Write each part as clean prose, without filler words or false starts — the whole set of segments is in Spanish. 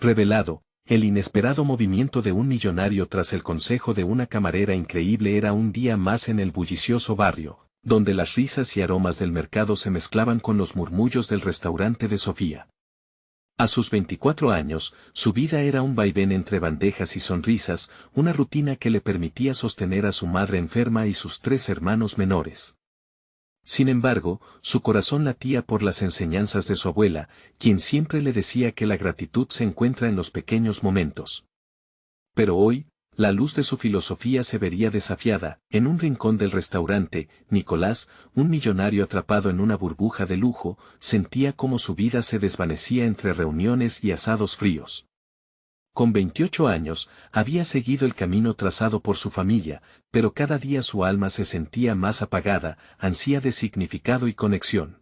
revelado, el inesperado movimiento de un millonario tras el consejo de una camarera increíble era un día más en el bullicioso barrio, donde las risas y aromas del mercado se mezclaban con los murmullos del restaurante de Sofía. A sus 24 años, su vida era un vaivén entre bandejas y sonrisas, una rutina que le permitía sostener a su madre enferma y sus 3 hermanos menores. Sin embargo, su corazón latía por las enseñanzas de su abuela, quien siempre le decía que la gratitud se encuentra en los pequeños momentos. Pero hoy, la luz de su filosofía se vería desafiada. En un rincón del restaurante, Nicolás, un millonario atrapado en una burbuja de lujo, sentía cómo su vida se desvanecía entre reuniones y asados fríos. Con 28 años, había seguido el camino trazado por su familia, pero cada día su alma se sentía más apagada, ansía de significado y conexión.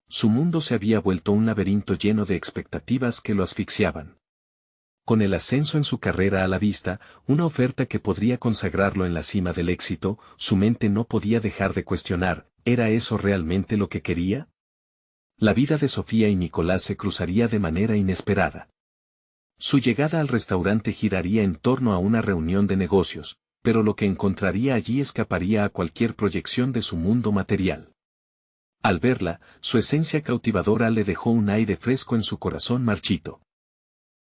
Su mundo se había vuelto un laberinto lleno de expectativas que lo asfixiaban. Con el ascenso en su carrera a la vista, una oferta que podría consagrarlo en la cima del éxito, su mente no podía dejar de cuestionar, ¿era eso realmente lo que quería? La vida de Sofía y Nicolás se cruzaría de manera inesperada. Su llegada al restaurante giraría en torno a una reunión de negocios, pero lo que encontraría allí escaparía a cualquier proyección de su mundo material. Al verla, su esencia cautivadora le dejó un aire fresco en su corazón marchito.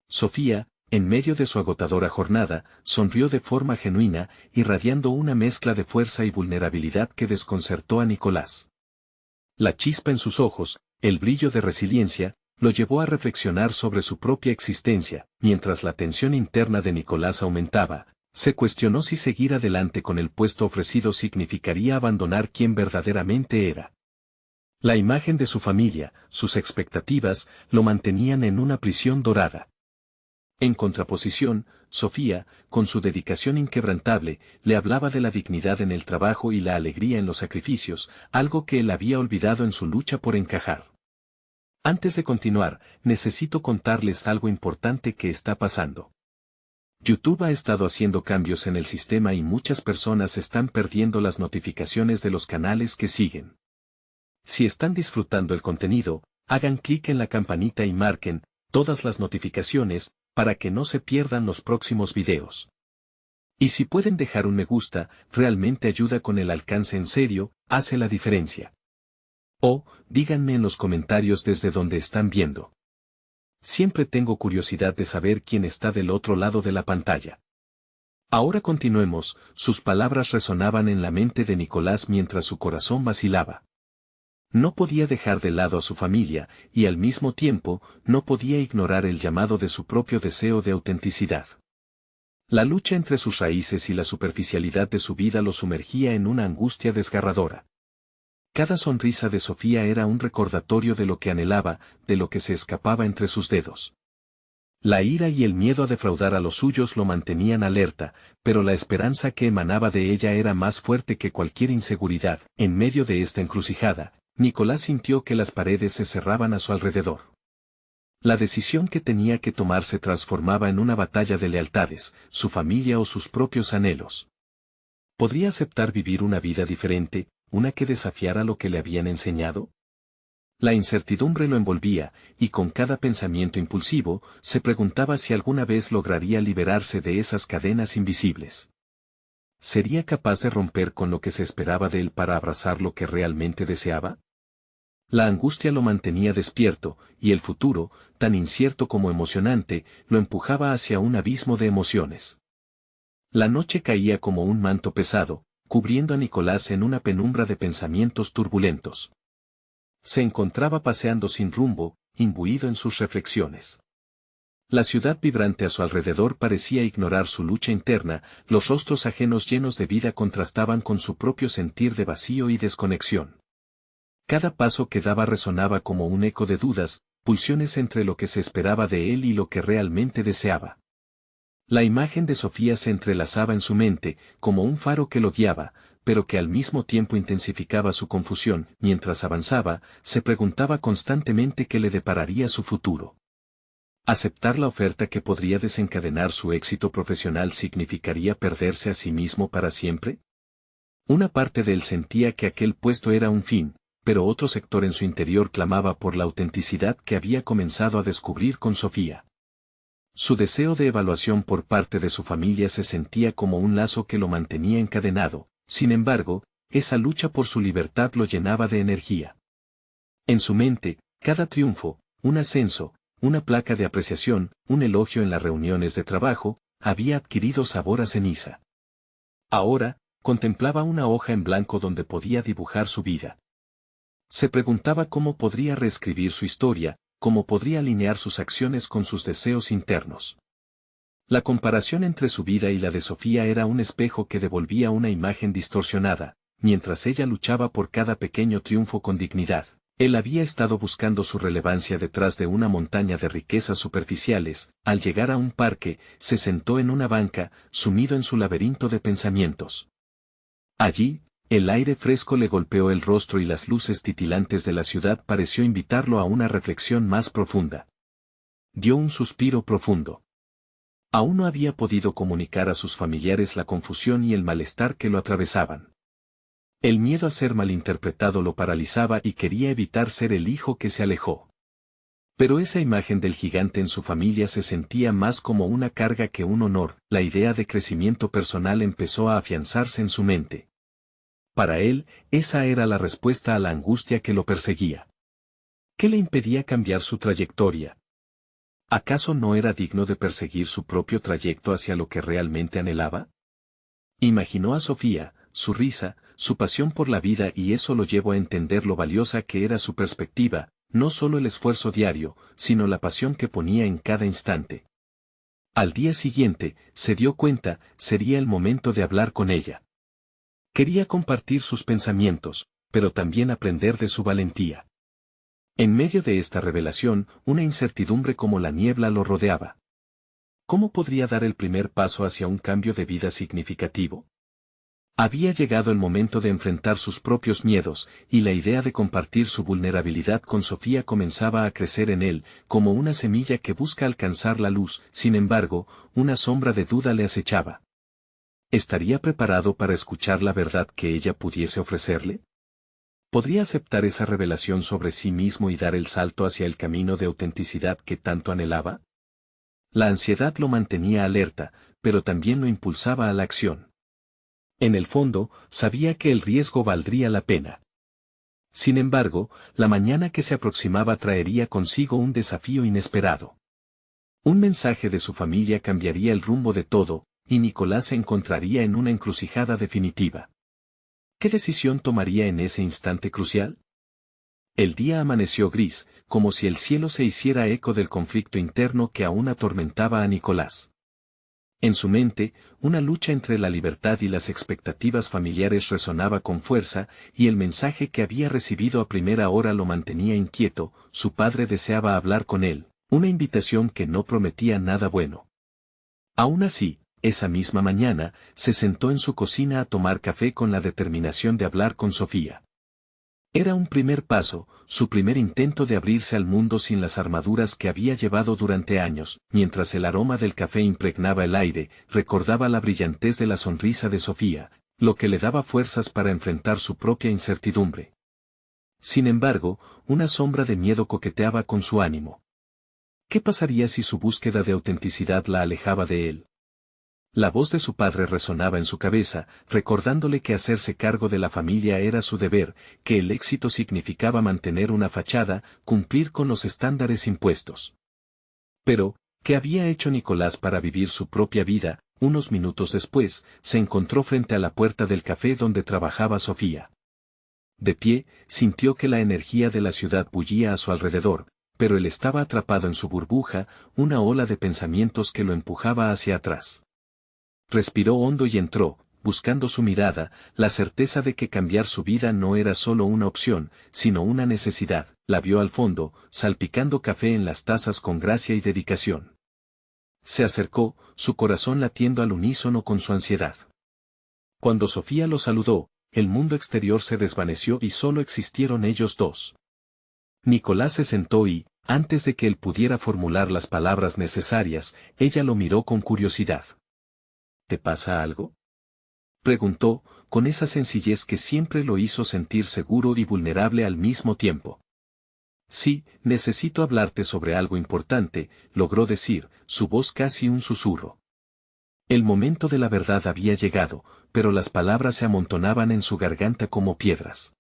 Sofía, en medio de su agotadora jornada, sonrió de forma genuina, irradiando una mezcla de fuerza y vulnerabilidad que desconcertó a Nicolás. La chispa en sus ojos, el brillo de resiliencia, lo llevó a reflexionar sobre su propia existencia. Mientras la tensión interna de Nicolás aumentaba, se cuestionó si seguir adelante con el puesto ofrecido significaría abandonar quien verdaderamente era. La imagen de su familia, sus expectativas, lo mantenían en una prisión dorada. En contraposición, Sofía, con su dedicación inquebrantable, le hablaba de la dignidad en el trabajo y la alegría en los sacrificios, algo que él había olvidado en su lucha por encajar. Antes de continuar, necesito contarles algo importante que está pasando. YouTube ha estado haciendo cambios en el sistema y muchas personas están perdiendo las notificaciones de los canales que siguen. Si están disfrutando el contenido, hagan clic en la campanita y marquen todas las notificaciones, para que no se pierdan los próximos videos. Y si pueden dejar un me gusta, realmente ayuda con el alcance en serio, hace la diferencia. O, díganme en los comentarios desde donde están viendo. Siempre tengo curiosidad de saber quién está del otro lado de la pantalla. Ahora continuemos, sus palabras resonaban en la mente de Nicolás mientras su corazón vacilaba. No podía dejar de lado a su familia, y al mismo tiempo, no podía ignorar el llamado de su propio deseo de autenticidad. La lucha entre sus raíces y la superficialidad de su vida lo sumergía en una angustia desgarradora. Cada sonrisa de Sofía era un recordatorio de lo que anhelaba, de lo que se escapaba entre sus dedos. La ira y el miedo a defraudar a los suyos lo mantenían alerta, pero la esperanza que emanaba de ella era más fuerte que cualquier inseguridad. En medio de esta encrucijada, Nicolás sintió que las paredes se cerraban a su alrededor. La decisión que tenía que tomar se transformaba en una batalla de lealtades, su familia o sus propios anhelos. ¿Podría aceptar vivir una vida diferente, una que desafiara lo que le habían enseñado? La incertidumbre lo envolvía, y con cada pensamiento impulsivo, se preguntaba si alguna vez lograría liberarse de esas cadenas invisibles. ¿Sería capaz de romper con lo que se esperaba de él para abrazar lo que realmente deseaba? La angustia lo mantenía despierto, y el futuro, tan incierto como emocionante, lo empujaba hacia un abismo de emociones. La noche caía como un manto pesado, cubriendo a Nicolás en una penumbra de pensamientos turbulentos. Se encontraba paseando sin rumbo, imbuido en sus reflexiones. La ciudad vibrante a su alrededor parecía ignorar su lucha interna, los rostros ajenos llenos de vida contrastaban con su propio sentir de vacío y desconexión. Cada paso que daba resonaba como un eco de dudas, pulsiones entre lo que se esperaba de él y lo que realmente deseaba. La imagen de Sofía se entrelazaba en su mente, como un faro que lo guiaba, pero que al mismo tiempo intensificaba su confusión. Mientras avanzaba, se preguntaba constantemente qué le depararía su futuro. ¿Aceptar la oferta que podría desencadenar su éxito profesional significaría perderse a sí mismo para siempre? Una parte de él sentía que aquel puesto era un fin, pero otro sector en su interior clamaba por la autenticidad que había comenzado a descubrir con Sofía. Su deseo de evaluación por parte de su familia se sentía como un lazo que lo mantenía encadenado, sin embargo, esa lucha por su libertad lo llenaba de energía. En su mente, cada triunfo, un ascenso, una placa de apreciación, un elogio en las reuniones de trabajo, había adquirido sabor a ceniza. Ahora, contemplaba una hoja en blanco donde podía dibujar su vida. Se preguntaba cómo podría reescribir su historia, cómo podría alinear sus acciones con sus deseos internos. La comparación entre su vida y la de Sofía era un espejo que devolvía una imagen distorsionada, mientras ella luchaba por cada pequeño triunfo con dignidad. Él había estado buscando su relevancia detrás de una montaña de riquezas superficiales. Al llegar a un parque, se sentó en una banca, sumido en su laberinto de pensamientos. Allí, el aire fresco le golpeó el rostro y las luces titilantes de la ciudad pareció invitarlo a una reflexión más profunda. Dio un suspiro profundo. Aún no había podido comunicar a sus familiares la confusión y el malestar que lo atravesaban. El miedo a ser malinterpretado lo paralizaba y quería evitar ser el hijo que se alejó. Pero esa imagen del gigante en su familia se sentía más como una carga que un honor. La idea de crecimiento personal empezó a afianzarse en su mente. Para él, esa era la respuesta a la angustia que lo perseguía. ¿Qué le impedía cambiar su trayectoria? ¿Acaso no era digno de perseguir su propio trayecto hacia lo que realmente anhelaba? Imaginó a Sofía, su risa, su pasión por la vida, y eso lo llevó a entender lo valiosa que era su perspectiva, no solo el esfuerzo diario, sino la pasión que ponía en cada instante. Al día siguiente, se dio cuenta, sería el momento de hablar con ella. Quería compartir sus pensamientos, pero también aprender de su valentía. En medio de esta revelación, una incertidumbre como la niebla lo rodeaba. ¿Cómo podría dar el primer paso hacia un cambio de vida significativo? Había llegado el momento de enfrentar sus propios miedos, y la idea de compartir su vulnerabilidad con Sofía comenzaba a crecer en él, como una semilla que busca alcanzar la luz. Sin embargo, una sombra de duda le acechaba. ¿Estaría preparado para escuchar la verdad que ella pudiese ofrecerle? ¿Podría aceptar esa revelación sobre sí mismo y dar el salto hacia el camino de autenticidad que tanto anhelaba? La ansiedad lo mantenía alerta, pero también lo impulsaba a la acción. En el fondo, sabía que el riesgo valdría la pena. Sin embargo, la mañana que se aproximaba traería consigo un desafío inesperado. Un mensaje de su familia cambiaría el rumbo de todo, y Nicolás se encontraría en una encrucijada definitiva. ¿Qué decisión tomaría en ese instante crucial? El día amaneció gris, como si el cielo se hiciera eco del conflicto interno que aún atormentaba a Nicolás. En su mente, una lucha entre la libertad y las expectativas familiares resonaba con fuerza, y el mensaje que había recibido a primera hora lo mantenía inquieto. Su padre deseaba hablar con él, una invitación que no prometía nada bueno. Aún así, esa misma mañana, se sentó en su cocina a tomar café con la determinación de hablar con Sofía. Era un primer paso, su primer intento de abrirse al mundo sin las armaduras que había llevado durante años. Mientras el aroma del café impregnaba el aire, recordaba la brillantez de la sonrisa de Sofía, lo que le daba fuerzas para enfrentar su propia incertidumbre. Sin embargo, una sombra de miedo coqueteaba con su ánimo. ¿Qué pasaría si su búsqueda de autenticidad la alejaba de él? La voz de su padre resonaba en su cabeza, recordándole que hacerse cargo de la familia era su deber, que el éxito significaba mantener una fachada, cumplir con los estándares impuestos. Pero, ¿qué había hecho Nicolás para vivir su propia vida? Unos minutos después, se encontró frente a la puerta del café donde trabajaba Sofía. De pie, sintió que la energía de la ciudad bullía a su alrededor, pero él estaba atrapado en su burbuja, una ola de pensamientos que lo empujaba hacia atrás. Respiró hondo y entró, buscando su mirada, la certeza de que cambiar su vida no era solo una opción, sino una necesidad. La vio al fondo, salpicando café en las tazas con gracia y dedicación. Se acercó, su corazón latiendo al unísono con su ansiedad. Cuando Sofía lo saludó, el mundo exterior se desvaneció y solo existieron ellos dos. Nicolás se sentó y, antes de que él pudiera formular las palabras necesarias, ella lo miró con curiosidad. ¿Te pasa algo?, preguntó, con esa sencillez que siempre lo hizo sentir seguro y vulnerable al mismo tiempo. Sí, necesito hablarte sobre algo importante, logró decir, su voz casi un susurro. El momento de la verdad había llegado, pero las palabras se amontonaban en su garganta como piedras.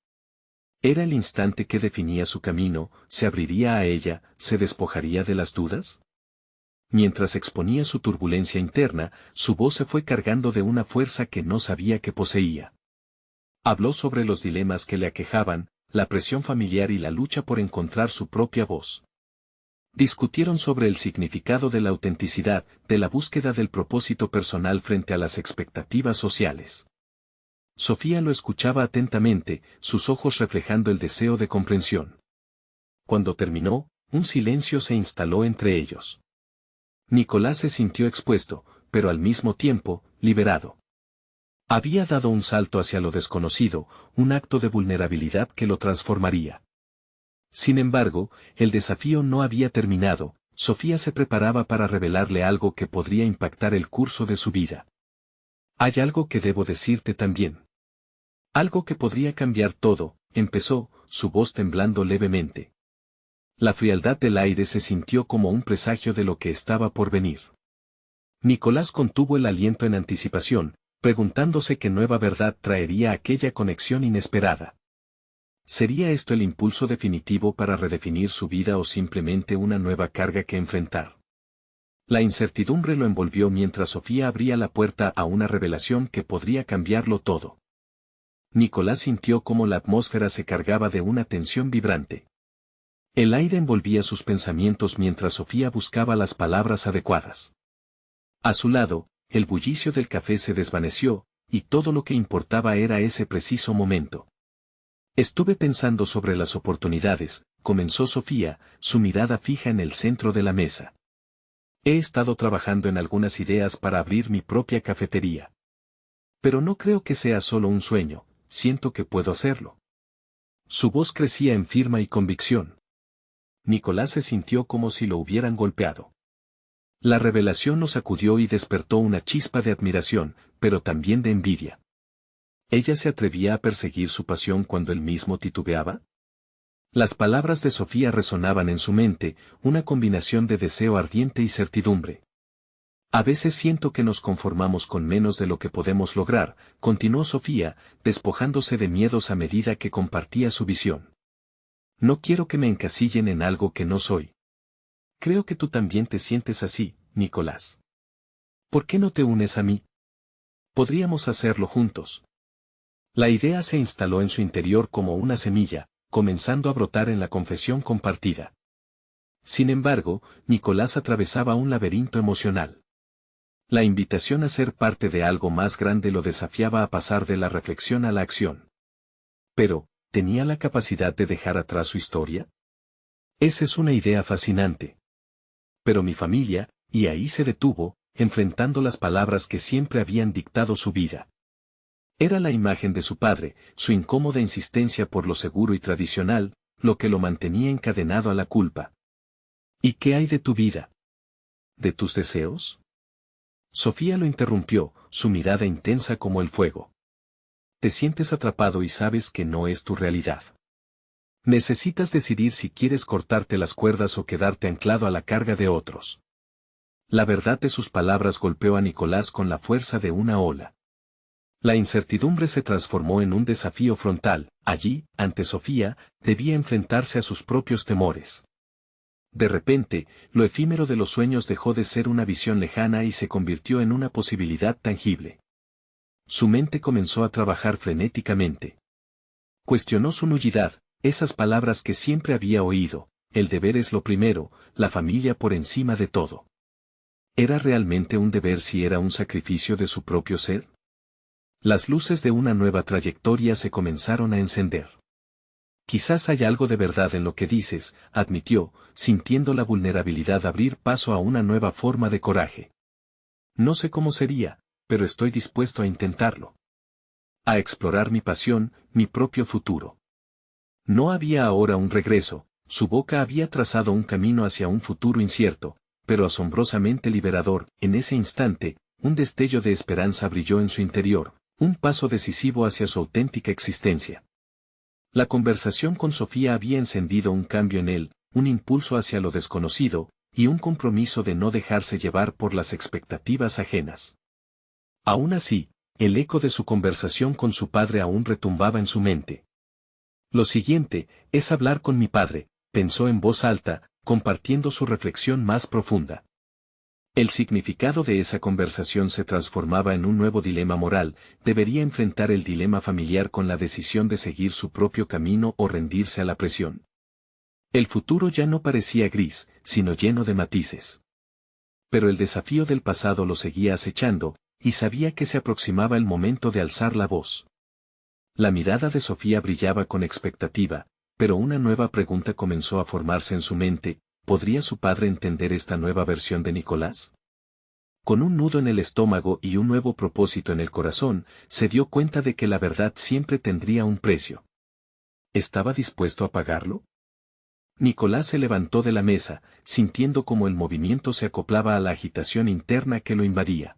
Era el instante que definía su camino, ¿se abriría a ella, se despojaría de las dudas? Mientras exponía su turbulencia interna, su voz se fue cargando de una fuerza que no sabía que poseía. Habló sobre los dilemas que le aquejaban, la presión familiar y la lucha por encontrar su propia voz. Discutieron sobre el significado de la autenticidad, de la búsqueda del propósito personal frente a las expectativas sociales. Sofía lo escuchaba atentamente, sus ojos reflejando el deseo de comprensión. Cuando terminó, un silencio se instaló entre ellos. Nicolás se sintió expuesto, pero al mismo tiempo, liberado. Había dado un salto hacia lo desconocido, un acto de vulnerabilidad que lo transformaría. Sin embargo, el desafío no había terminado, Sofía se preparaba para revelarle algo que podría impactar el curso de su vida. Hay algo que debo decirte también. Algo que podría cambiar todo, empezó, su voz temblando levemente. La frialdad del aire se sintió como un presagio de lo que estaba por venir. Nicolás contuvo el aliento en anticipación, preguntándose qué nueva verdad traería aquella conexión inesperada. ¿Sería esto el impulso definitivo para redefinir su vida o simplemente una nueva carga que enfrentar? La incertidumbre lo envolvió mientras Sofía abría la puerta a una revelación que podría cambiarlo todo. Nicolás sintió cómo la atmósfera se cargaba de una tensión vibrante. El aire envolvía sus pensamientos mientras Sofía buscaba las palabras adecuadas. A su lado, el bullicio del café se desvaneció, y todo lo que importaba era ese preciso momento. Estuve pensando sobre las oportunidades, comenzó Sofía, su mirada fija en el centro de la mesa. He estado trabajando en algunas ideas para abrir mi propia cafetería. Pero no creo que sea solo un sueño, siento que puedo hacerlo. Su voz crecía en firma y convicción. Nicolás se sintió como si lo hubieran golpeado. La revelación lo sacudió y despertó una chispa de admiración, pero también de envidia. ¿Ella se atrevía a perseguir su pasión cuando él mismo titubeaba? Las palabras de Sofía resonaban en su mente, una combinación de deseo ardiente y certidumbre. A veces siento que nos conformamos con menos de lo que podemos lograr, continuó Sofía, despojándose de miedos a medida que compartía su visión. No quiero que me encasillen en algo que no soy. Creo que tú también te sientes así, Nicolás. ¿Por qué no te unes a mí? Podríamos hacerlo juntos. La idea se instaló en su interior como una semilla, comenzando a brotar en la confesión compartida. Sin embargo, Nicolás atravesaba un laberinto emocional. La invitación a ser parte de algo más grande lo desafiaba a pasar de la reflexión a la acción. Pero, ¿tenía la capacidad de dejar atrás su historia? Esa es una idea fascinante. Pero mi familia, y ahí se detuvo, enfrentando las palabras que siempre habían dictado su vida. Era la imagen de su padre, su incómoda insistencia por lo seguro y tradicional, lo que lo mantenía encadenado a la culpa. ¿Y qué hay de tu vida? ¿De tus deseos? Sofía lo interrumpió, su mirada intensa como el fuego. Te sientes atrapado y sabes que no es tu realidad. Necesitas decidir si quieres cortarte las cuerdas o quedarte anclado a la carga de otros. La verdad de sus palabras golpeó a Nicolás con la fuerza de una ola. La incertidumbre se transformó en un desafío frontal, allí, ante Sofía, debía enfrentarse a sus propios temores. De repente, lo efímero de los sueños dejó de ser una visión lejana y se convirtió en una posibilidad tangible. Su mente comenzó a trabajar frenéticamente. Cuestionó su nullidad, esas palabras que siempre había oído, el deber es lo primero, la familia por encima de todo. ¿Era realmente un deber si era un sacrificio de su propio ser? Las luces de una nueva trayectoria se comenzaron a encender. Quizás haya algo de verdad en lo que dices, admitió, sintiendo la vulnerabilidad abrir paso a una nueva forma de coraje. No sé cómo sería, pero estoy dispuesto a intentarlo. A explorar mi pasión, mi propio futuro. No había ahora un regreso, su boca había trazado un camino hacia un futuro incierto, pero asombrosamente liberador. En ese instante, un destello de esperanza brilló en su interior, un paso decisivo hacia su auténtica existencia. La conversación con Sofía había encendido un cambio en él, un impulso hacia lo desconocido, y un compromiso de no dejarse llevar por las expectativas ajenas. Aún así, el eco de su conversación con su padre aún retumbaba en su mente. Lo siguiente, es hablar con mi padre, pensó en voz alta, compartiendo su reflexión más profunda. El significado de esa conversación se transformaba en un nuevo dilema moral, debería enfrentar el dilema familiar con la decisión de seguir su propio camino o rendirse a la presión. El futuro ya no parecía gris, sino lleno de matices. Pero el desafío del pasado lo seguía acechando, y sabía que se aproximaba el momento de alzar la voz. La mirada de Sofía brillaba con expectativa, pero una nueva pregunta comenzó a formarse en su mente: ¿podría su padre entender esta nueva versión de Nicolás? Con un nudo en el estómago y un nuevo propósito en el corazón, se dio cuenta de que la verdad siempre tendría un precio. ¿Estaba dispuesto a pagarlo? Nicolás se levantó de la mesa, sintiendo como el movimiento se acoplaba a la agitación interna que lo invadía.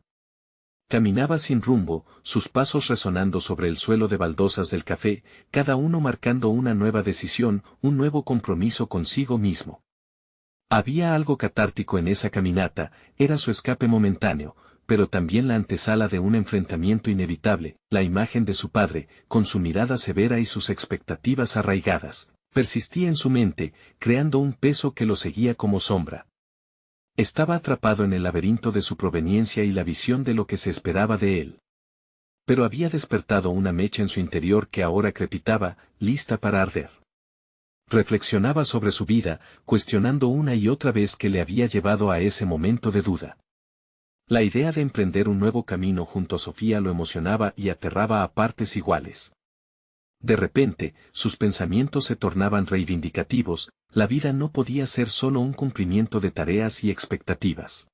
Caminaba sin rumbo, sus pasos resonando sobre el suelo de baldosas del café, cada uno marcando una nueva decisión, un nuevo compromiso consigo mismo. Había algo catártico en esa caminata, era su escape momentáneo, pero también la antesala de un enfrentamiento inevitable, la imagen de su padre, con su mirada severa y sus expectativas arraigadas, persistía en su mente, creando un peso que lo seguía como sombra. Estaba atrapado en el laberinto de su proveniencia y la visión de lo que se esperaba de él. Pero había despertado una mecha en su interior que ahora crepitaba, lista para arder. Reflexionaba sobre su vida, cuestionando una y otra vez qué le había llevado a ese momento de duda. La idea de emprender un nuevo camino junto a Sofía lo emocionaba y aterraba a partes iguales. De repente, sus pensamientos se tornaban reivindicativos, la vida no podía ser solo un cumplimiento de tareas y expectativas.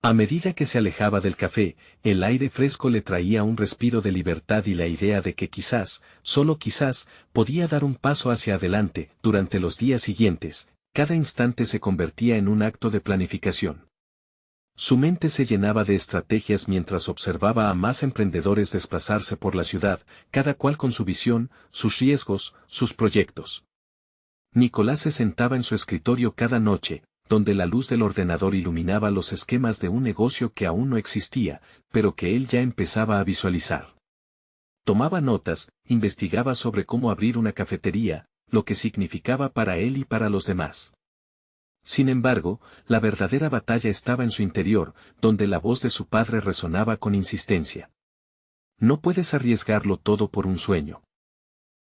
A medida que se alejaba del café, el aire fresco le traía un respiro de libertad y la idea de que quizás, solo quizás, podía dar un paso hacia adelante. Durante los días siguientes, cada instante se convertía en un acto de planificación. Su mente se llenaba de estrategias mientras observaba a más emprendedores desplazarse por la ciudad, cada cual con su visión, sus riesgos, sus proyectos. Nicolás se sentaba en su escritorio cada noche, donde la luz del ordenador iluminaba los esquemas de un negocio que aún no existía, pero que él ya empezaba a visualizar. Tomaba notas, investigaba sobre cómo abrir una cafetería, lo que significaba para él y para los demás. Sin embargo, la verdadera batalla estaba en su interior, donde la voz de su padre resonaba con insistencia. No puedes arriesgarlo todo por un sueño.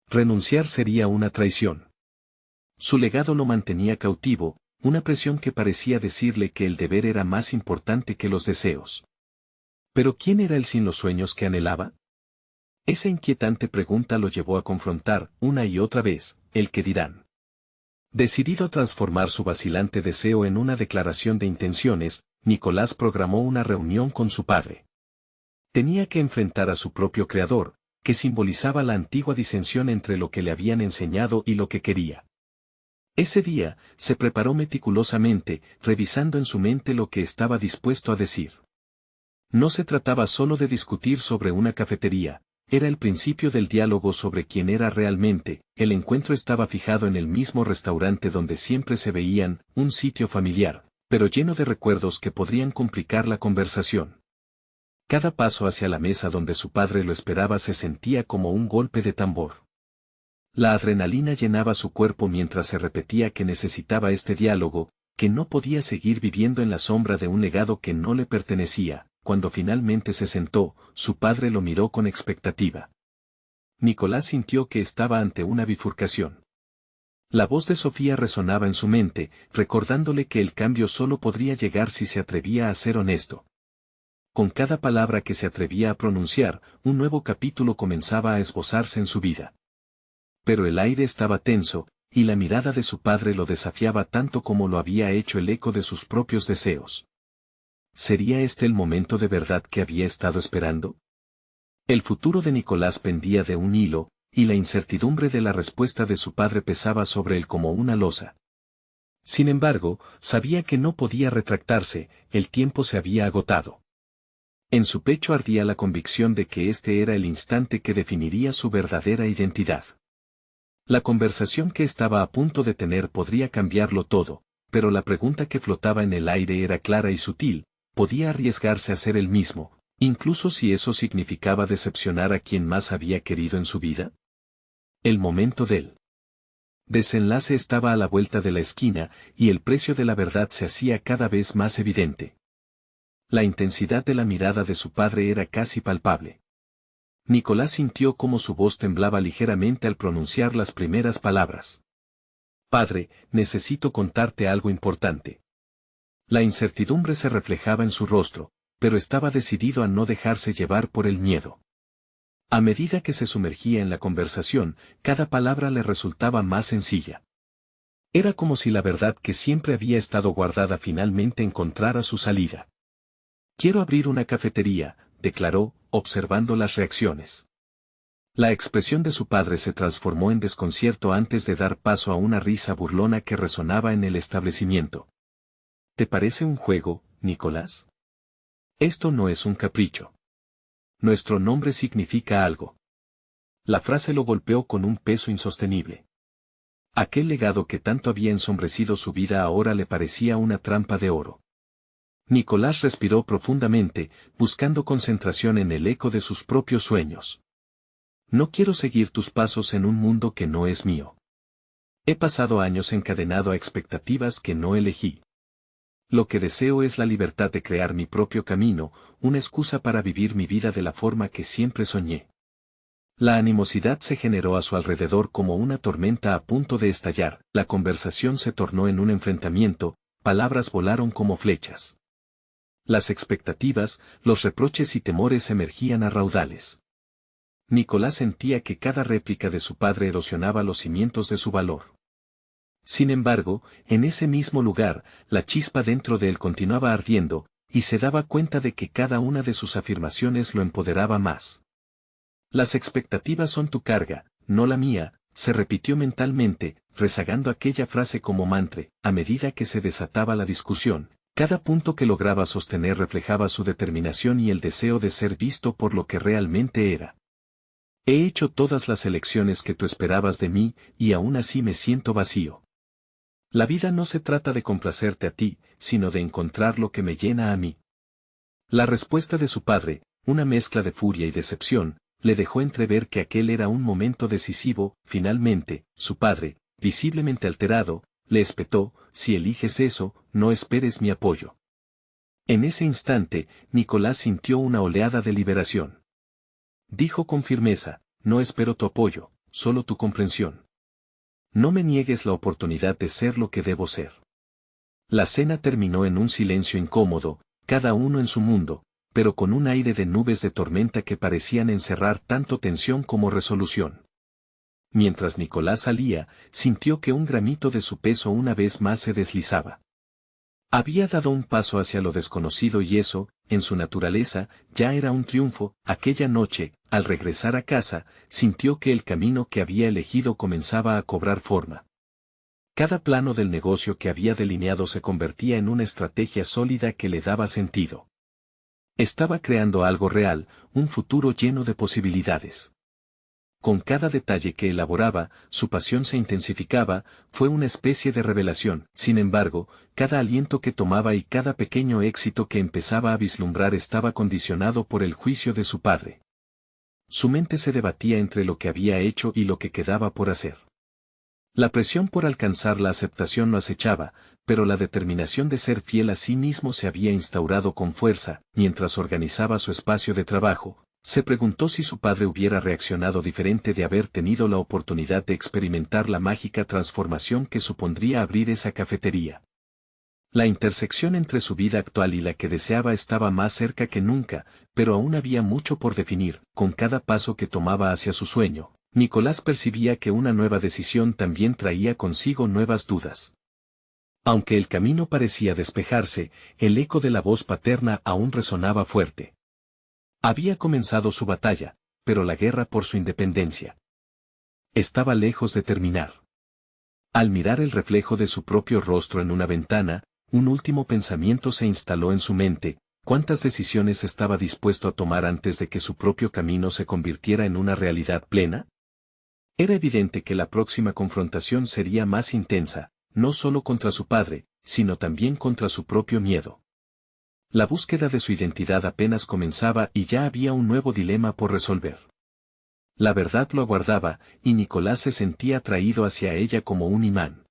Renunciar sería una traición. Su legado lo mantenía cautivo, una presión que parecía decirle que el deber era más importante que los deseos. ¿Pero quién era él sin los sueños que anhelaba? Esa inquietante pregunta lo llevó a confrontar, una y otra vez, el qué dirán. Decidido a transformar su vacilante deseo en una declaración de intenciones, Nicolás programó una reunión con su padre. Tenía que enfrentar a su propio creador, que simbolizaba la antigua disensión entre lo que le habían enseñado y lo que quería. Ese día, se preparó meticulosamente, revisando en su mente lo que estaba dispuesto a decir. No se trataba solo de discutir sobre una cafetería, era el principio del diálogo sobre quién era realmente. El encuentro estaba fijado en el mismo restaurante donde siempre se veían, un sitio familiar, pero lleno de recuerdos que podrían complicar la conversación. Cada paso hacia la mesa donde su padre lo esperaba se sentía como un golpe de tambor. La adrenalina llenaba su cuerpo mientras se repetía que necesitaba este diálogo, que no podía seguir viviendo en la sombra de un legado que no le pertenecía. Cuando finalmente se sentó, su padre lo miró con expectativa. Nicolás sintió que estaba ante una bifurcación. La voz de Sofía resonaba en su mente, recordándole que el cambio solo podría llegar si se atrevía a ser honesto. Con cada palabra que se atrevía a pronunciar, un nuevo capítulo comenzaba a esbozarse en su vida. Pero el aire estaba tenso, y la mirada de su padre lo desafiaba tanto como lo había hecho el eco de sus propios deseos. ¿Sería este el momento de verdad que había estado esperando? El futuro de Nicolás pendía de un hilo, y la incertidumbre de la respuesta de su padre pesaba sobre él como una losa. Sin embargo, sabía que no podía retractarse, el tiempo se había agotado. En su pecho ardía la convicción de que este era el instante que definiría su verdadera identidad. La conversación que estaba a punto de tener podría cambiarlo todo, pero la pregunta que flotaba en el aire era clara y sutil, podía arriesgarse a ser el mismo, incluso si eso significaba decepcionar a quien más había querido en su vida. El momento del desenlace estaba a la vuelta de la esquina, y el precio de la verdad se hacía cada vez más evidente. La intensidad de la mirada de su padre era casi palpable. Nicolás sintió cómo su voz temblaba ligeramente al pronunciar las primeras palabras. Padre, necesito contarte algo importante. La incertidumbre se reflejaba en su rostro, pero estaba decidido a no dejarse llevar por el miedo. A medida que se sumergía en la conversación, cada palabra le resultaba más sencilla. Era como si la verdad que siempre había estado guardada finalmente encontrara su salida. Quiero abrir una cafetería, declaró, observando las reacciones. La expresión de su padre se transformó en desconcierto antes de dar paso a una risa burlona que resonaba en el establecimiento. ¿Te parece un juego, Nicolás? Esto no es un capricho. Nuestro nombre significa algo. La frase lo golpeó con un peso insostenible. Aquel legado que tanto había ensombrecido su vida ahora le parecía una trampa de oro. Nicolás respiró profundamente, buscando concentración en el eco de sus propios sueños. No quiero seguir tus pasos en un mundo que no es mío. He pasado años encadenado a expectativas que no elegí. Lo que deseo es la libertad de crear mi propio camino, una excusa para vivir mi vida de la forma que siempre soñé. La animosidad se generó a su alrededor como una tormenta a punto de estallar, la conversación se tornó en un enfrentamiento, palabras volaron como flechas. Las expectativas, los reproches y temores emergían a raudales. Nicolás sentía que cada réplica de su padre erosionaba los cimientos de su valor. Sin embargo, en ese mismo lugar, la chispa dentro de él continuaba ardiendo, y se daba cuenta de que cada una de sus afirmaciones lo empoderaba más. Las expectativas son tu carga, no la mía, se repitió mentalmente, rezagando aquella frase como mantra, a medida que se desataba la discusión. Cada punto que lograba sostener reflejaba su determinación y el deseo de ser visto por lo que realmente era. He hecho todas las elecciones que tú esperabas de mí, y aún así me siento vacío. La vida no se trata de complacerte a ti, sino de encontrar lo que me llena a mí. La respuesta de su padre, una mezcla de furia y decepción, le dejó entrever que aquel era un momento decisivo. Finalmente, su padre, visiblemente alterado, le espetó: si eliges eso, no esperes mi apoyo. En ese instante, Nicolás sintió una oleada de liberación. Dijo con firmeza: no espero tu apoyo, solo tu comprensión. No me niegues la oportunidad de ser lo que debo ser. La cena terminó en un silencio incómodo, cada uno en su mundo, pero con un aire de nubes de tormenta que parecían encerrar tanto tensión como resolución. Mientras Nicolás salía, sintió que un gramito de su peso una vez más se deslizaba. Había dado un paso hacia lo desconocido y eso, en su naturaleza, ya era un triunfo. Aquella noche, al regresar a casa, sintió que el camino que había elegido comenzaba a cobrar forma. Cada plano del negocio que había delineado se convertía en una estrategia sólida que le daba sentido. Estaba creando algo real, un futuro lleno de posibilidades. Con cada detalle que elaboraba, su pasión se intensificaba, fue una especie de revelación. Sin embargo, cada aliento que tomaba y cada pequeño éxito que empezaba a vislumbrar estaba condicionado por el juicio de su padre. Su mente se debatía entre lo que había hecho y lo que quedaba por hacer. La presión por alcanzar la aceptación lo acechaba, pero la determinación de ser fiel a sí mismo se había instaurado con fuerza. Mientras organizaba su espacio de trabajo, se preguntó si su padre hubiera reaccionado diferente de haber tenido la oportunidad de experimentar la mágica transformación que supondría abrir esa cafetería. La intersección entre su vida actual y la que deseaba estaba más cerca que nunca, pero aún había mucho por definir. Con cada paso que tomaba hacia su sueño, Nicolás percibía que una nueva decisión también traía consigo nuevas dudas. Aunque el camino parecía despejarse, el eco de la voz paterna aún resonaba fuerte. Había comenzado su batalla, pero la guerra por su independencia estaba lejos de terminar. Al mirar el reflejo de su propio rostro en una ventana, un último pensamiento se instaló en su mente: ¿cuántas decisiones estaba dispuesto a tomar antes de que su propio camino se convirtiera en una realidad plena? Era evidente que la próxima confrontación sería más intensa, no solo contra su padre, sino también contra su propio miedo. La búsqueda de su identidad apenas comenzaba y ya había un nuevo dilema por resolver. La verdad lo aguardaba, y Nicolás se sentía atraído hacia ella como un imán.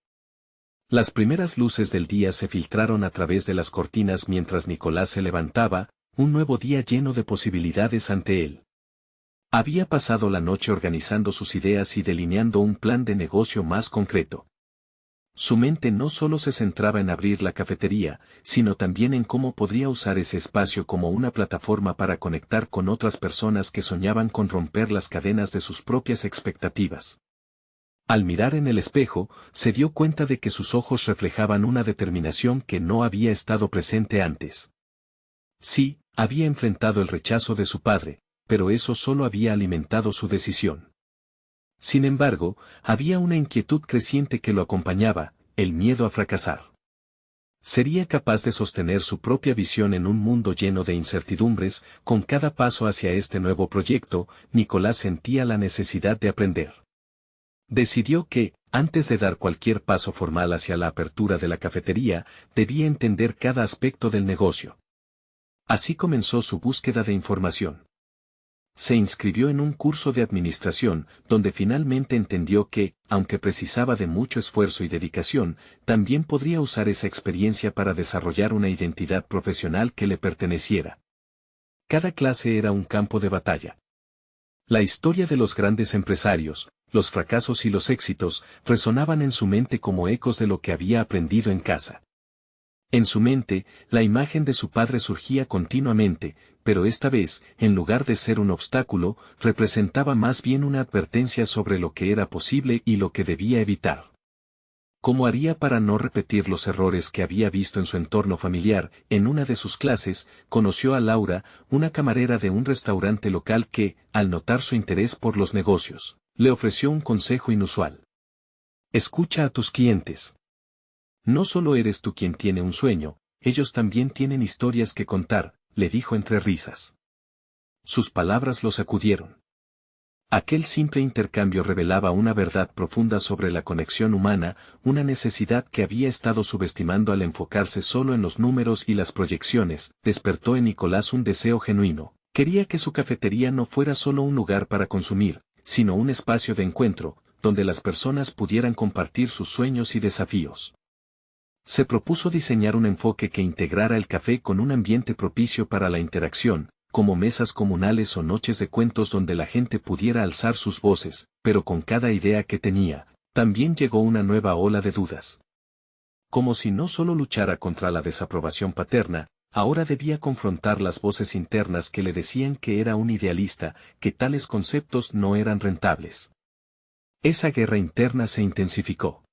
Las primeras luces del día se filtraron a través de las cortinas mientras Nicolás se levantaba, un nuevo día lleno de posibilidades ante él. Había pasado la noche organizando sus ideas y delineando un plan de negocio más concreto. Su mente no solo se centraba en abrir la cafetería, sino también en cómo podría usar ese espacio como una plataforma para conectar con otras personas que soñaban con romper las cadenas de sus propias expectativas. Al mirar en el espejo, se dio cuenta de que sus ojos reflejaban una determinación que no había estado presente antes. Sí, había enfrentado el rechazo de su padre, pero eso solo había alimentado su decisión. Sin embargo, había una inquietud creciente que lo acompañaba, el miedo a fracasar. ¿Sería capaz de sostener su propia visión en un mundo lleno de incertidumbres? Con cada paso hacia este nuevo proyecto, Nicolás sentía la necesidad de aprender. Decidió que, antes de dar cualquier paso formal hacia la apertura de la cafetería, debía entender cada aspecto del negocio. Así comenzó su búsqueda de información. Se inscribió en un curso de administración, donde finalmente entendió que, aunque precisaba de mucho esfuerzo y dedicación, también podría usar esa experiencia para desarrollar una identidad profesional que le perteneciera. Cada clase era un campo de batalla. La historia de los grandes empresarios, los fracasos y los éxitos, resonaban en su mente como ecos de lo que había aprendido en casa. En su mente, la imagen de su padre surgía continuamente, pero esta vez, en lugar de ser un obstáculo, representaba más bien una advertencia sobre lo que era posible y lo que debía evitar. ¿Cómo haría para no repetir los errores que había visto en su entorno familiar? En una de sus clases, conoció a Laura, una camarera de un restaurante local que, al notar su interés por los negocios, le ofreció un consejo inusual. Escucha a tus clientes. No solo eres tú quien tiene un sueño, ellos también tienen historias que contar, le dijo entre risas. Sus palabras lo sacudieron. Aquel simple intercambio revelaba una verdad profunda sobre la conexión humana, una necesidad que había estado subestimando al enfocarse solo en los números y las proyecciones. Despertó en Nicolás un deseo genuino. Quería que su cafetería no fuera solo un lugar para consumir, sino un espacio de encuentro, donde las personas pudieran compartir sus sueños y desafíos. Se propuso diseñar un enfoque que integrara el café con un ambiente propicio para la interacción, como mesas comunales o noches de cuentos donde la gente pudiera alzar sus voces, pero con cada idea que tenía, también llegó una nueva ola de dudas. Como si no solo luchara contra la desaprobación paterna, ahora debía confrontar las voces internas que le decían que era un idealista, que tales conceptos no eran rentables. Esa guerra interna se intensificó.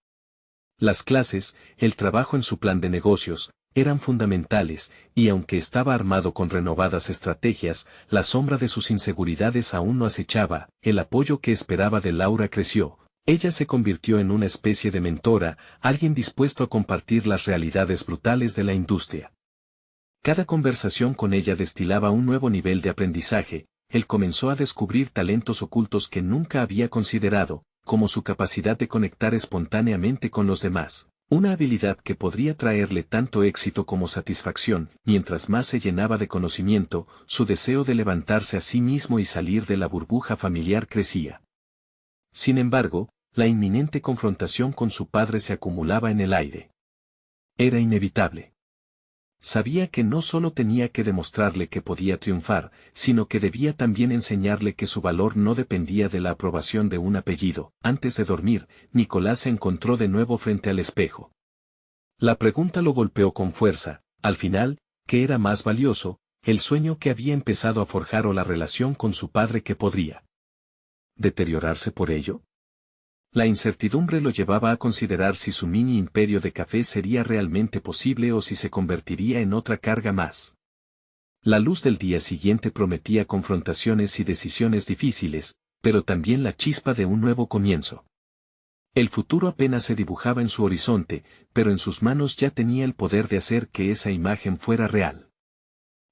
Las clases, el trabajo en su plan de negocios, eran fundamentales, y aunque estaba armado con renovadas estrategias, la sombra de sus inseguridades aún no acechaba. El apoyo que esperaba de Laura creció. Ella se convirtió en una especie de mentora, alguien dispuesto a compartir las realidades brutales de la industria. Cada conversación con ella destilaba un nuevo nivel de aprendizaje. Él comenzó a descubrir talentos ocultos que nunca había considerado, como su capacidad de conectar espontáneamente con los demás, una habilidad que podría traerle tanto éxito como satisfacción. Mientras más se llenaba de conocimiento, su deseo de levantarse a sí mismo y salir de la burbuja familiar crecía. Sin embargo, la inminente confrontación con su padre se acumulaba en el aire. Era inevitable. Sabía que no solo tenía que demostrarle que podía triunfar, sino que debía también enseñarle que su valor no dependía de la aprobación de un apellido. Antes de dormir, Nicolás se encontró de nuevo frente al espejo. La pregunta lo golpeó con fuerza. Al final, ¿qué era más valioso, el sueño que había empezado a forjar o la relación con su padre que podría deteriorarse por ello? La incertidumbre lo llevaba a considerar si su mini imperio de café sería realmente posible o si se convertiría en otra carga más. La luz del día siguiente prometía confrontaciones y decisiones difíciles, pero también la chispa de un nuevo comienzo. El futuro apenas se dibujaba en su horizonte, pero en sus manos ya tenía el poder de hacer que esa imagen fuera real.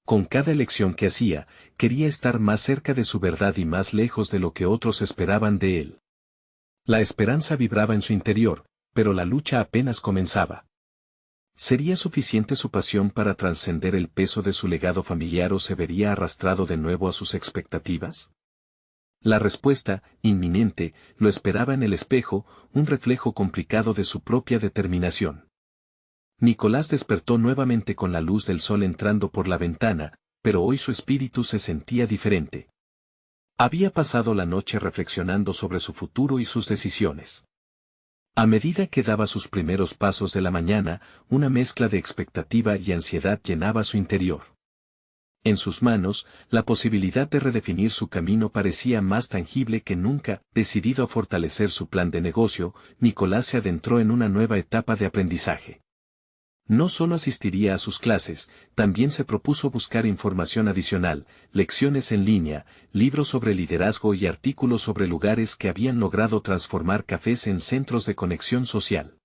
Con cada elección que hacía, quería estar más cerca de su verdad y más lejos de lo que otros esperaban de él. La esperanza vibraba en su interior, pero la lucha apenas comenzaba. ¿Sería suficiente su pasión para trascender el peso de su legado familiar o se vería arrastrado de nuevo a sus expectativas? La respuesta, inminente, lo esperaba en el espejo, un reflejo complicado de su propia determinación. Nicolás despertó nuevamente con la luz del sol entrando por la ventana, pero hoy su espíritu se sentía diferente. Había pasado la noche reflexionando sobre su futuro y sus decisiones. A medida que daba sus primeros pasos de la mañana, una mezcla de expectativa y ansiedad llenaba su interior. En sus manos, la posibilidad de redefinir su camino parecía más tangible que nunca. Decidido a fortalecer su plan de negocio, Nicolás se adentró en una nueva etapa de aprendizaje. No solo asistiría a sus clases, también se propuso buscar información adicional, lecciones en línea, libros sobre liderazgo y artículos sobre lugares que habían logrado transformar cafés en centros de conexión social.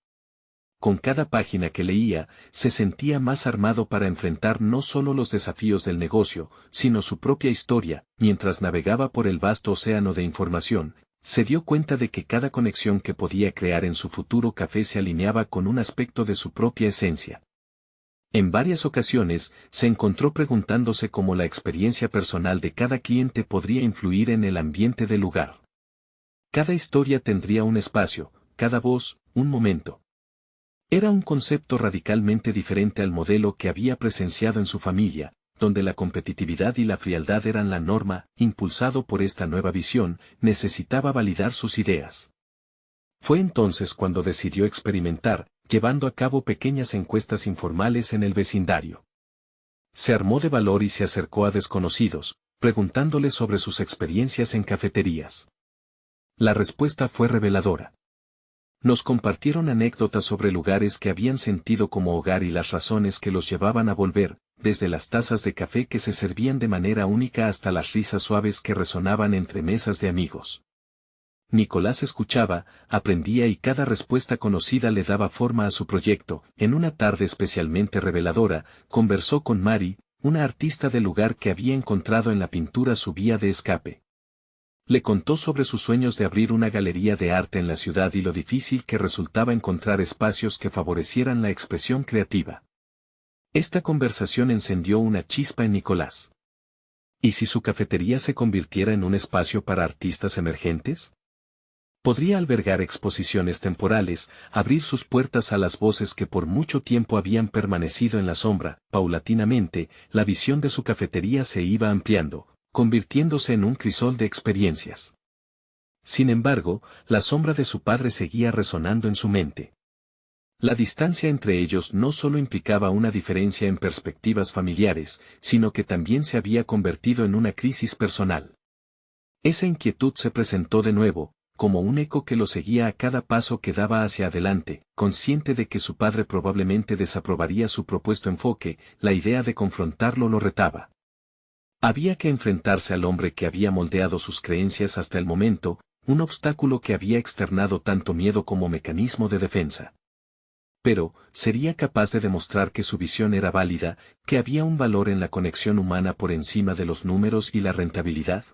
Con cada página que leía, se sentía más armado para enfrentar no solo los desafíos del negocio, sino su propia historia. Mientras navegaba por el vasto océano de información, se dio cuenta de que cada conexión que podía crear en su futuro café se alineaba con un aspecto de su propia esencia. En varias ocasiones, se encontró preguntándose cómo la experiencia personal de cada cliente podría influir en el ambiente del lugar. Cada historia tendría un espacio, cada voz, un momento. Era un concepto radicalmente diferente al modelo que había presenciado en su familia, donde la competitividad y la frialdad eran la norma. Impulsado por esta nueva visión, necesitaba validar sus ideas. Fue entonces cuando decidió experimentar, llevando a cabo pequeñas encuestas informales en el vecindario. Se armó de valor y se acercó a desconocidos, preguntándoles sobre sus experiencias en cafeterías. La respuesta fue reveladora. Nos compartieron anécdotas sobre lugares que habían sentido como hogar y las razones que los llevaban a volver, desde las tazas de café que se servían de manera única hasta las risas suaves que resonaban entre mesas de amigos. Nicolás escuchaba, aprendía y cada respuesta conocida le daba forma a su proyecto. En una tarde especialmente reveladora, conversó con Mari, una artista del lugar que había encontrado en la pintura su vía de escape. Le contó sobre sus sueños de abrir una galería de arte en la ciudad y lo difícil que resultaba encontrar espacios que favorecieran la expresión creativa. Esta conversación encendió una chispa en Nicolás. ¿Y si su cafetería se convirtiera en un espacio para artistas emergentes? Podría albergar exposiciones temporales, abrir sus puertas a las voces que por mucho tiempo habían permanecido en la sombra. Paulatinamente, la visión de su cafetería se iba ampliando, convirtiéndose en un crisol de experiencias. Sin embargo, la sombra de su padre seguía resonando en su mente. La distancia entre ellos no solo implicaba una diferencia en perspectivas familiares, sino que también se había convertido en una crisis personal. Esa inquietud se presentó de nuevo, como un eco que lo seguía a cada paso que daba hacia adelante. Consciente de que su padre probablemente desaprobaría su propuesto enfoque, la idea de confrontarlo lo retaba. Había que enfrentarse al hombre que había moldeado sus creencias hasta el momento, un obstáculo que había externado tanto miedo como mecanismo de defensa. Pero, ¿sería capaz de demostrar que su visión era válida, que había un valor en la conexión humana por encima de los números y la rentabilidad?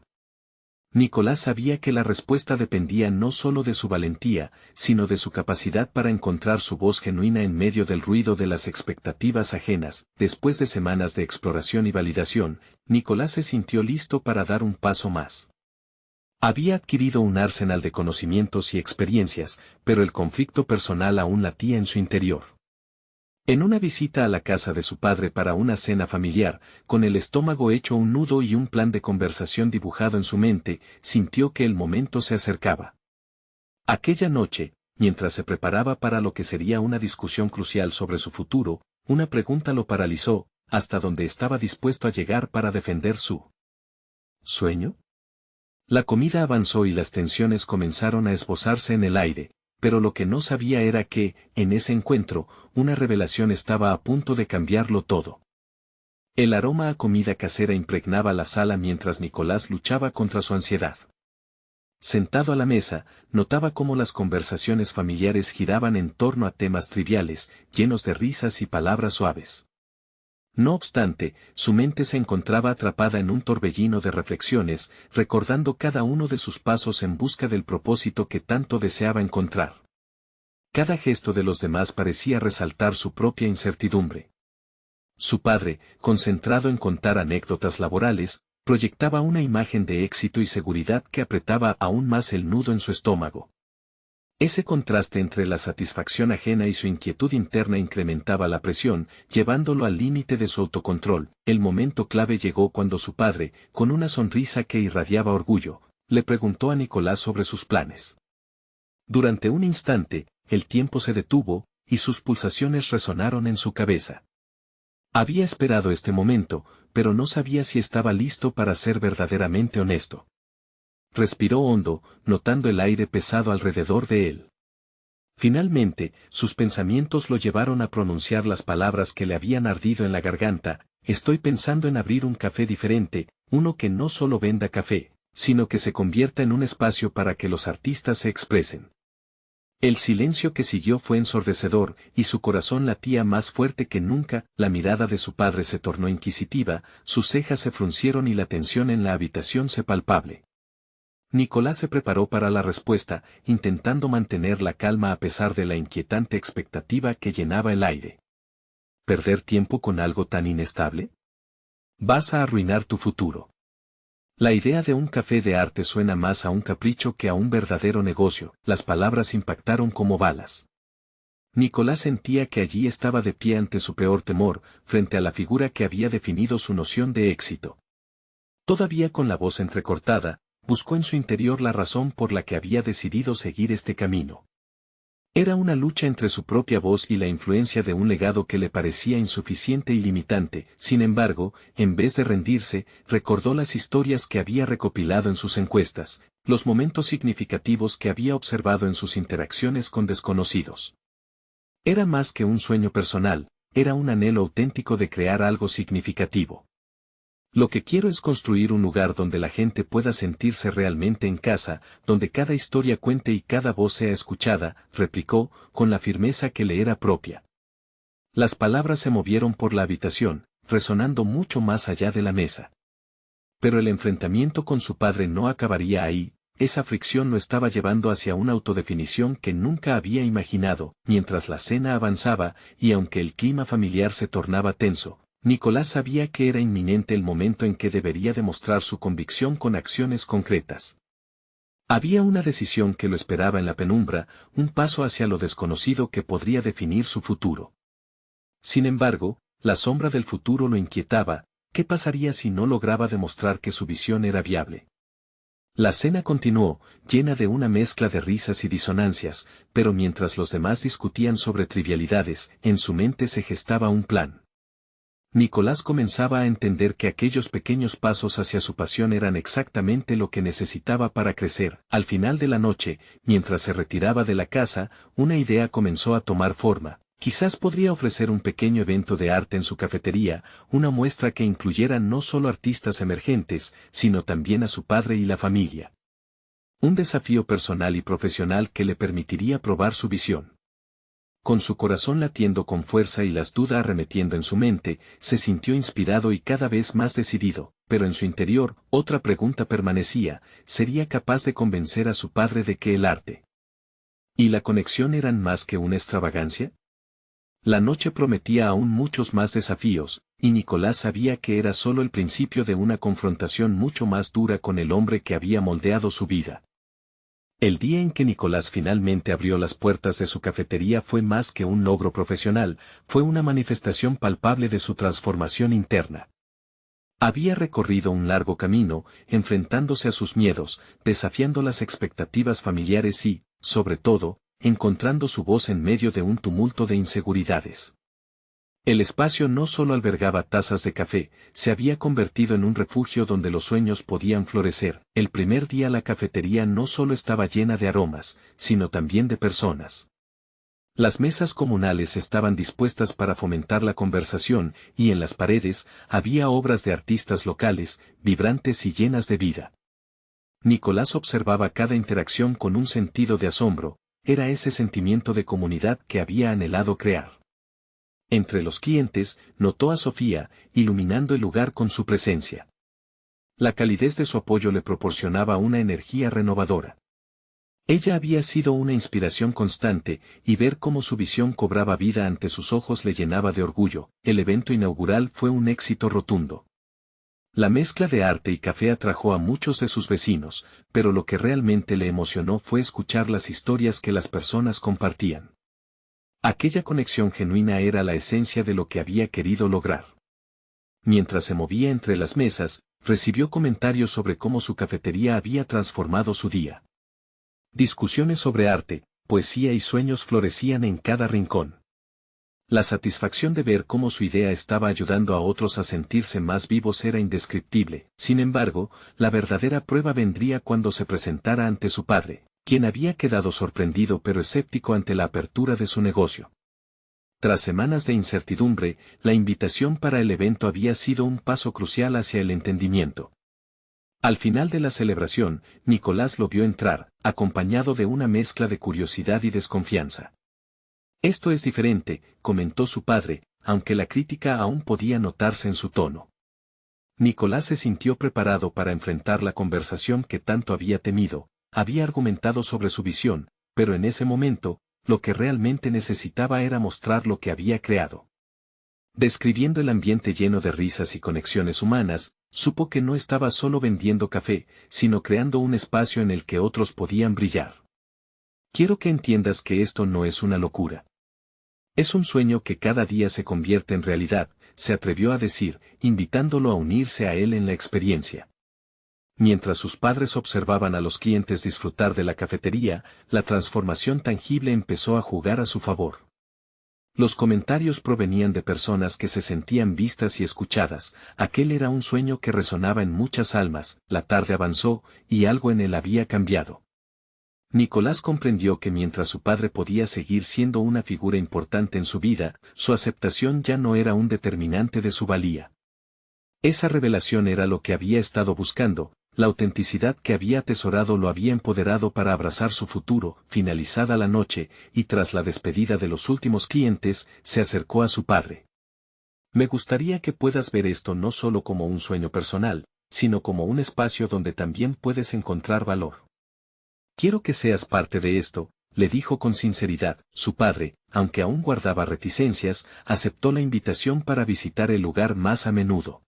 Nicolás sabía que la respuesta dependía no solo de su valentía, sino de su capacidad para encontrar su voz genuina en medio del ruido de las expectativas ajenas. Después de semanas de exploración y validación, Nicolás se sintió listo para dar un paso más. Había adquirido un arsenal de conocimientos y experiencias, pero el conflicto personal aún latía en su interior. En una visita a la casa de su padre para una cena familiar, con el estómago hecho un nudo y un plan de conversación dibujado en su mente, sintió que el momento se acercaba. Aquella noche, mientras se preparaba para lo que sería una discusión crucial sobre su futuro, una pregunta lo paralizó, hasta donde estaba dispuesto a llegar para defender su sueño. La comida avanzó y las tensiones comenzaron a esbozarse en el aire. Pero lo que no sabía era que, en ese encuentro, una revelación estaba a punto de cambiarlo todo. El aroma a comida casera impregnaba la sala mientras Nicolás luchaba contra su ansiedad. Sentado a la mesa, notaba cómo las conversaciones familiares giraban en torno a temas triviales, llenos de risas y palabras suaves. No obstante, su mente se encontraba atrapada en un torbellino de reflexiones, recordando cada uno de sus pasos en busca del propósito que tanto deseaba encontrar. Cada gesto de los demás parecía resaltar su propia incertidumbre. Su padre, concentrado en contar anécdotas laborales, proyectaba una imagen de éxito y seguridad que apretaba aún más el nudo en su estómago. Ese contraste entre la satisfacción ajena y su inquietud interna incrementaba la presión, llevándolo al límite de su autocontrol. El momento clave llegó cuando su padre, con una sonrisa que irradiaba orgullo, le preguntó a Nicolás sobre sus planes. Durante un instante, el tiempo se detuvo, y sus pulsaciones resonaron en su cabeza. Había esperado este momento, pero no sabía si estaba listo para ser verdaderamente honesto. Respiró hondo, notando el aire pesado alrededor de él. Finalmente, sus pensamientos lo llevaron a pronunciar las palabras que le habían ardido en la garganta: estoy pensando en abrir un café diferente, uno que no solo venda café, sino que se convierta en un espacio para que los artistas se expresen. El silencio que siguió fue ensordecedor, y su corazón latía más fuerte que nunca. La mirada de su padre se tornó inquisitiva, sus cejas se fruncieron y la tensión en la habitación se palpable. Nicolás se preparó para la respuesta, intentando mantener la calma a pesar de la inquietante expectativa que llenaba el aire. ¿Perder tiempo con algo tan inestable? Vas a arruinar tu futuro. La idea de un café de arte suena más a un capricho que a un verdadero negocio. Las palabras impactaron como balas. Nicolás sentía que allí estaba de pie ante su peor temor, frente a la figura que había definido su noción de éxito. Todavía con la voz entrecortada, buscó en su interior la razón por la que había decidido seguir este camino. Era una lucha entre su propia voz y la influencia de un legado que le parecía insuficiente y limitante. Sin embargo, en vez de rendirse, recordó las historias que había recopilado en sus encuestas, los momentos significativos que había observado en sus interacciones con desconocidos. Era más que un sueño personal, era un anhelo auténtico de crear algo significativo. Lo que quiero es construir un lugar donde la gente pueda sentirse realmente en casa, donde cada historia cuente y cada voz sea escuchada, replicó, con la firmeza que le era propia. Las palabras se movieron por la habitación, resonando mucho más allá de la mesa. Pero el enfrentamiento con su padre no acabaría ahí. Esa fricción lo estaba llevando hacia una autodefinición que nunca había imaginado. Mientras la cena avanzaba, y aunque el clima familiar se tornaba tenso, Nicolás sabía que era inminente el momento en que debería demostrar su convicción con acciones concretas. Había una decisión que lo esperaba en la penumbra, un paso hacia lo desconocido que podría definir su futuro. Sin embargo, la sombra del futuro lo inquietaba. ¿Qué pasaría si no lograba demostrar que su visión era viable? La cena continuó, llena de una mezcla de risas y disonancias, pero mientras los demás discutían sobre trivialidades, en su mente se gestaba un plan. Nicolás comenzaba a entender que aquellos pequeños pasos hacia su pasión eran exactamente lo que necesitaba para crecer. Al final de la noche, mientras se retiraba de la casa, una idea comenzó a tomar forma. Quizás podría ofrecer un pequeño evento de arte en su cafetería, una muestra que incluyera no solo artistas emergentes, sino también a su padre y la familia. Un desafío personal y profesional que le permitiría probar su visión. Con su corazón latiendo con fuerza y las dudas arremetiendo en su mente, se sintió inspirado y cada vez más decidido, pero en su interior, otra pregunta permanecía: ¿sería capaz de convencer a su padre de que el arte y la conexión eran más que una extravagancia? La noche prometía aún muchos más desafíos, y Nicolás sabía que era solo el principio de una confrontación mucho más dura con el hombre que había moldeado su vida. El día en que Nicolás finalmente abrió las puertas de su cafetería fue más que un logro profesional, fue una manifestación palpable de su transformación interna. Había recorrido un largo camino, enfrentándose a sus miedos, desafiando las expectativas familiares y, sobre todo, encontrando su voz en medio de un tumulto de inseguridades. El espacio no solo albergaba tazas de café, se había convertido en un refugio donde los sueños podían florecer. El primer día la cafetería no solo estaba llena de aromas, sino también de personas. Las mesas comunales estaban dispuestas para fomentar la conversación, y en las paredes había obras de artistas locales, vibrantes y llenas de vida. Nicolás observaba cada interacción con un sentido de asombro. Era ese sentimiento de comunidad que había anhelado crear. Entre los clientes, notó a Sofía, iluminando el lugar con su presencia. La calidez de su apoyo le proporcionaba una energía renovadora. Ella había sido una inspiración constante, y ver cómo su visión cobraba vida ante sus ojos le llenaba de orgullo. El evento inaugural fue un éxito rotundo. La mezcla de arte y café atrajo a muchos de sus vecinos, pero lo que realmente le emocionó fue escuchar las historias que las personas compartían. Aquella conexión genuina era la esencia de lo que había querido lograr. Mientras se movía entre las mesas, recibió comentarios sobre cómo su cafetería había transformado su día. Discusiones sobre arte, poesía y sueños florecían en cada rincón. La satisfacción de ver cómo su idea estaba ayudando a otros a sentirse más vivos era indescriptible. Sin embargo, la verdadera prueba vendría cuando se presentara ante su padre, quien había quedado sorprendido pero escéptico ante la apertura de su negocio. Tras semanas de incertidumbre, la invitación para el evento había sido un paso crucial hacia el entendimiento. Al final de la celebración, Nicolás lo vio entrar, acompañado de una mezcla de curiosidad y desconfianza. «Esto es diferente», comentó su padre, aunque la crítica aún podía notarse en su tono. Nicolás se sintió preparado para enfrentar la conversación que tanto había temido. Había argumentado sobre su visión, pero en ese momento, lo que realmente necesitaba era mostrar lo que había creado. Describiendo el ambiente lleno de risas y conexiones humanas, supo que no estaba solo vendiendo café, sino creando un espacio en el que otros podían brillar. «Quiero que entiendas que esto no es una locura. Es un sueño que cada día se convierte en realidad», se atrevió a decir, invitándolo a unirse a él en la experiencia. Mientras sus padres observaban a los clientes disfrutar de la cafetería, la transformación tangible empezó a jugar a su favor. Los comentarios provenían de personas que se sentían vistas y escuchadas. Aquel era un sueño que resonaba en muchas almas. La tarde avanzó, y algo en él había cambiado. Nicolás comprendió que mientras su padre podía seguir siendo una figura importante en su vida, su aceptación ya no era un determinante de su valía. Esa revelación era lo que había estado buscando. La autenticidad que había atesorado lo había empoderado para abrazar su futuro. Finalizada la noche, y tras la despedida de los últimos clientes, se acercó a su padre. «Me gustaría que puedas ver esto no solo como un sueño personal, sino como un espacio donde también puedes encontrar valor. Quiero que seas parte de esto», le dijo con sinceridad. Su padre, aunque aún guardaba reticencias, aceptó la invitación para visitar el lugar más a menudo.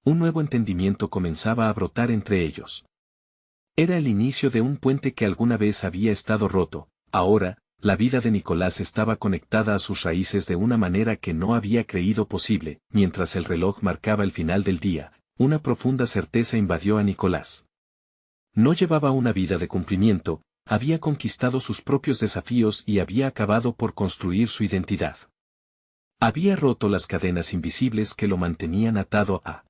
Un nuevo entendimiento comenzaba a brotar entre ellos. Era el inicio de un puente que alguna vez había estado roto. Ahora, la vida de Nicolás estaba conectada a sus raíces de una manera que no había creído posible. Mientras el reloj marcaba el final del día, una profunda certeza invadió a Nicolás. No llevaba una vida de cumplimiento, había conquistado sus propios desafíos y había acabado por construir su identidad. Había roto las cadenas invisibles que lo mantenían atado a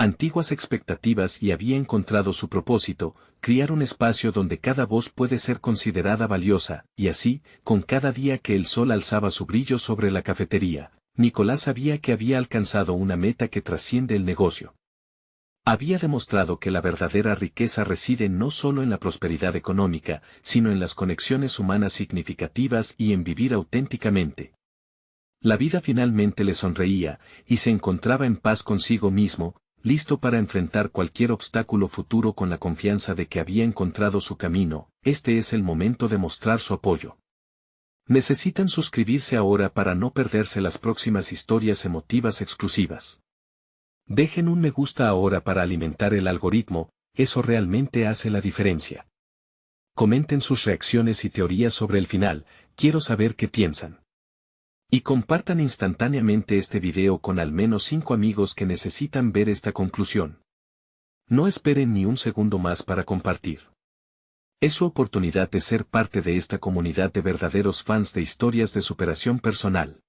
antiguas expectativas y había encontrado su propósito, criar un espacio donde cada voz puede ser considerada valiosa. Y así, con cada día que el sol alzaba su brillo sobre la cafetería, Nicolás sabía que había alcanzado una meta que trasciende el negocio. Había demostrado que la verdadera riqueza reside no solo en la prosperidad económica, sino en las conexiones humanas significativas y en vivir auténticamente. La vida finalmente le sonreía, y se encontraba en paz consigo mismo, listo para enfrentar cualquier obstáculo futuro con la confianza de que había encontrado su camino. Este es el momento de mostrar su apoyo. Necesitan suscribirse ahora para no perderse las próximas historias emotivas exclusivas. Dejen un me gusta ahora para alimentar el algoritmo, eso realmente hace la diferencia. Comenten sus reacciones y teorías sobre el final, quiero saber qué piensan. Y compartan instantáneamente este video con al menos 5 amigos que necesitan ver esta conclusión. No esperen ni un segundo más para compartir. Es su oportunidad de ser parte de esta comunidad de verdaderos fans de historias de superación personal.